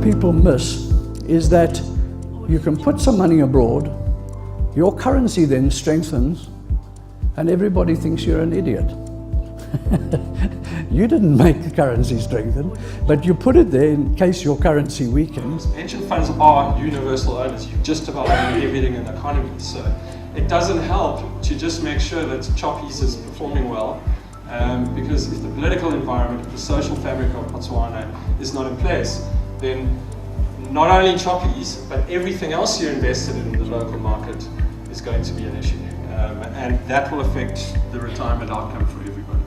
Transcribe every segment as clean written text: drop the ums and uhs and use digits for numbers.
people miss is that you can put some money abroad, your currency then strengthens, and everybody thinks you're an idiot. You didn't make the currency strengthen, but you put it there in case your currency weakens. Pension funds are universal owners. You just about own everything in the economy. So it doesn't help to just make sure that Choppies is performing well, because if the political environment, if the social fabric of Botswana is not in place, then not only Choppies, but everything else you're invested in the local market is going to be an issue. And that will affect the retirement outcome for everybody.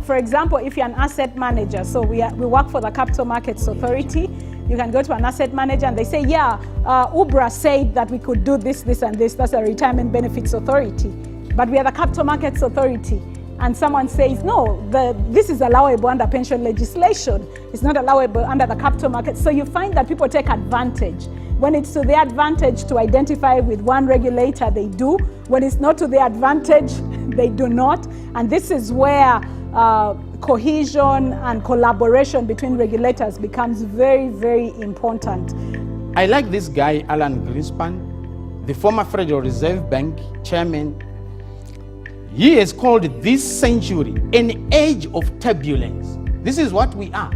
For example, if you're an asset manager, so we work for the Capital Markets Authority, you can go to an asset manager and they say, yeah, UBRA said that we could do this, this and this, that's a Retirement Benefits Authority. But we are the Capital Markets Authority. And someone says, no, this is allowable under pension legislation. It's not allowable under the capital market. So you find that people take advantage. When it's to their advantage to identify with one regulator, they do. When it's not to their advantage, they do not. And this is where cohesion and collaboration between regulators becomes very, very important. I like this guy, Alan Greenspan, the former Federal Reserve Bank chairman. He has called this century an age of turbulence. This is what we are.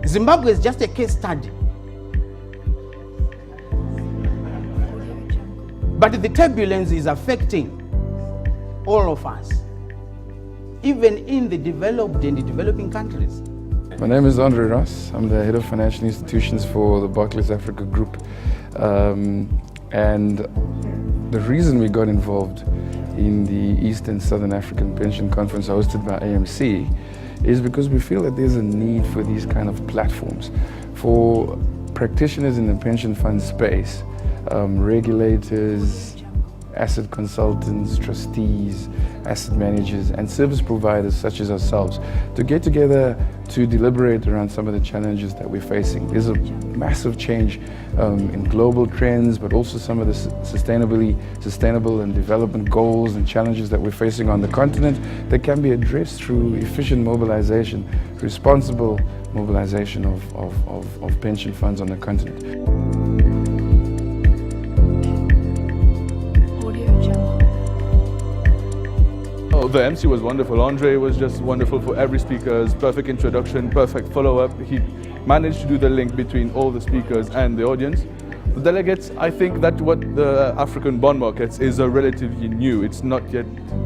Zimbabwe is just a case study. But the turbulence is affecting all of us, even in the developed and the developing countries. My name is Andre Ross. I'm the head of financial institutions for the Barclays Africa Group. And the reason we got involved in the East and Southern African Pension Conference hosted by AMC is because we feel that there's a need for these kind of platforms for practitioners in the pension fund space, regulators, asset consultants, trustees, asset managers, and service providers such as ourselves to get together to deliberate around some of the challenges that we're facing. There's a massive change in global trends, but also some of the sustainable and development goals and challenges that we're facing on the continent that can be addressed through efficient mobilization, responsible mobilization of pension funds on the continent. The MC was wonderful. Andre was just wonderful for every speaker's perfect introduction, perfect follow-up. He managed to do the link between all the speakers and the audience. The delegates, I think that what the African bond markets is relatively new. It's not yet,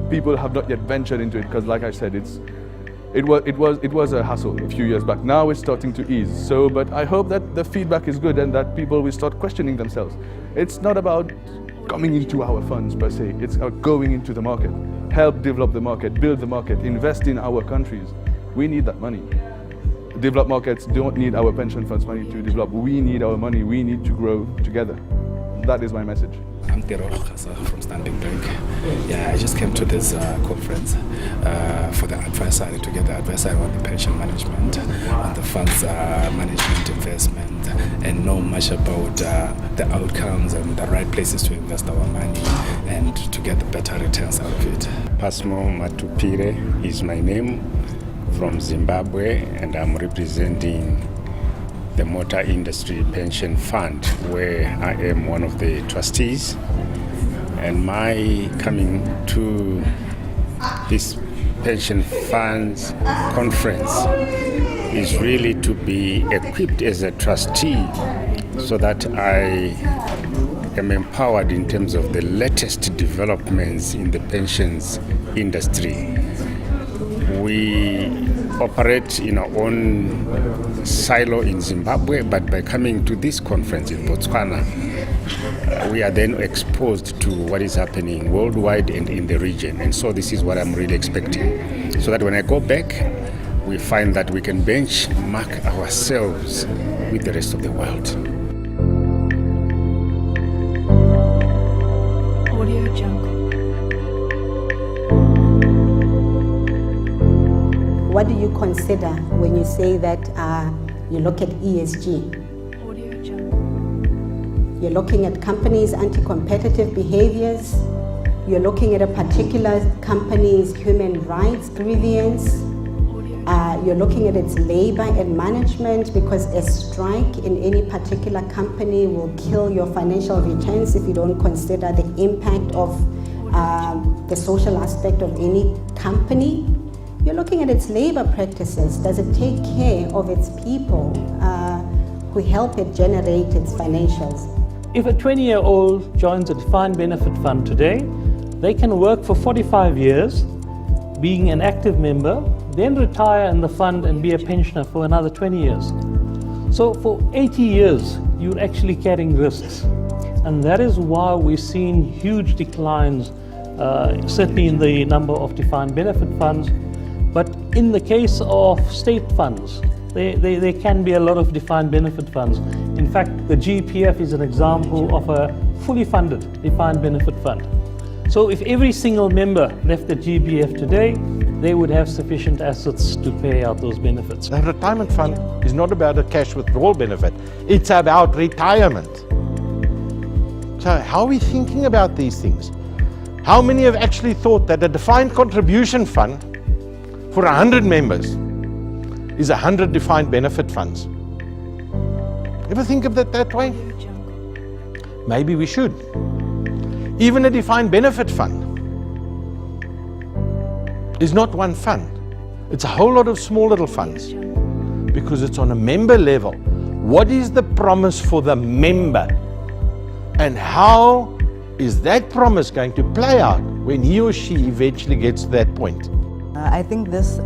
people have not yet ventured into it because, like I said, it was a hassle a few years back. Now it's starting to ease. So, but I hope that the feedback is good and that people will start questioning themselves. It's not about coming into our funds per se. It's about going into the market. Help develop the market, build the market, invest in our countries. We need that money. Developed markets don't need our pension funds money to develop. We need our money. We need to grow together. That is my message. I'm Tero Khasa from Standing Bank. Yeah, I just came to this conference for the advisory, to get the advisory on the pension management, on the funds management, investment, and know much about the outcomes and the right places to invest our money and to get the better returns out of it. Pasmo Matupire is my name, from Zimbabwe, and I'm representing the Motor Industry Pension Fund, where I am one of the trustees. And my coming to this pension funds conference is really to be equipped as a trustee so that I am empowered in terms of the latest developments in the pensions industry. We operate in our own silo in Zimbabwe, but by coming to this conference in Botswana, we are then exposed to what is happening worldwide and in the region. And so this is what I'm really expecting. So that when I go back, we find that we can benchmark ourselves with the rest of the world. Audio Jungle. What do you consider when you say that you look at ESG? Audio Jungle. You're looking at companies' anti-competitive behaviors. You're looking at a particular company's human rights grievance. Audio You're looking at its labor and management, because a strike in any particular company will kill your financial returns if you don't consider the impact of the social aspect of any company. You're looking at its labor practices. Does it take care of its people who help it generate its financials? If a 20-year-old joins a defined benefit fund today, they can work for 45 years, being an active member, then retire in the fund and be a pensioner for another 20 years. So for 80 years, you're actually carrying risks. And that is why we've seen huge declines, certainly in the number of defined benefit funds. But in the case of state funds, there can be a lot of defined benefit funds. In fact, the GEPF is an example of a fully funded defined benefit fund. So if every single member left the GEPF today, they would have sufficient assets to pay out those benefits. The retirement fund is not about a cash withdrawal benefit, it's about retirement. So how are we thinking about these things? How many have actually thought that a defined contribution fund for 100 members is 100 defined benefit funds? Ever think of it that way? Maybe we should. Even a defined benefit fund is not one fund. It's a whole lot of small little funds because it's on a member level. What is the promise for the member? And how is that promise going to play out when he or she eventually gets to that point? I think this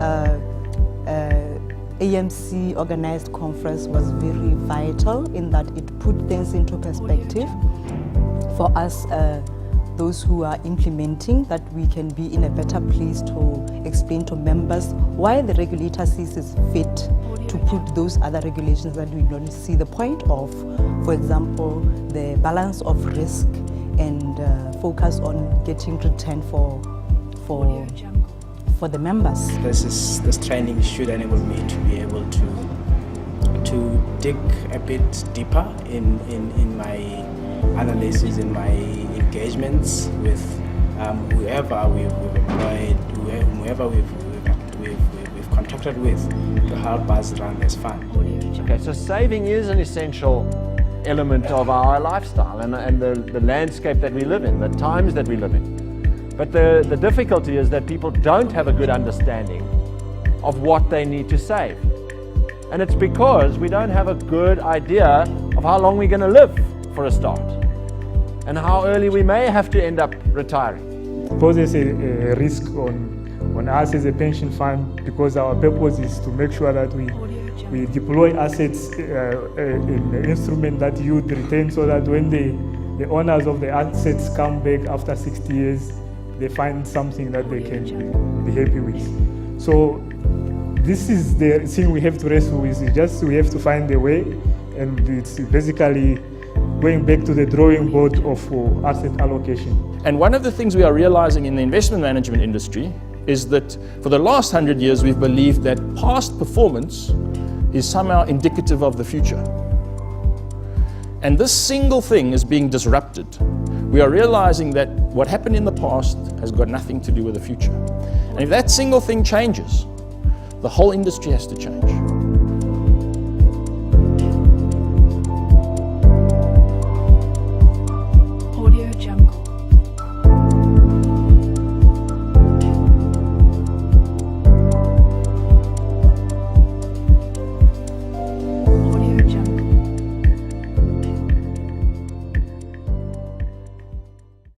AMC organized conference was very vital in that it put things into perspective for us, those who are implementing, that we can be in a better place to explain to members why the regulator sees it fit to put those other regulations that we don't see the point of. For example, the balance of risk and focus on getting return for the members. This training should enable me to be able to dig a bit deeper in my analysis, in my engagements with whoever we've employed, whoever we've contracted with to help us run this fund. Okay, so saving is an essential element of our lifestyle and the landscape that we live in, the times that we live in. But the difficulty is that people don't have a good understanding of what they need to save. And it's because we don't have a good idea of how long we're going to live, for a start, and how early we may have to end up retiring. It poses a risk on us as a pension fund, because our purpose is to make sure that we deploy assets in an instrument that yield return, so that when the owners of the assets come back after 60 years, they find something that they can be happy with. So this is the thing we have to wrestle with. We have to find a way, and it's basically going back to the drawing board of asset allocation. And one of the things we are realizing in the investment management industry is that for the last 100 years we've believed that past performance is somehow indicative of the future. And this single thing is being disrupted. We are realizing that what happened in the past has got nothing to do with the future. And if that single thing changes, the whole industry has to change.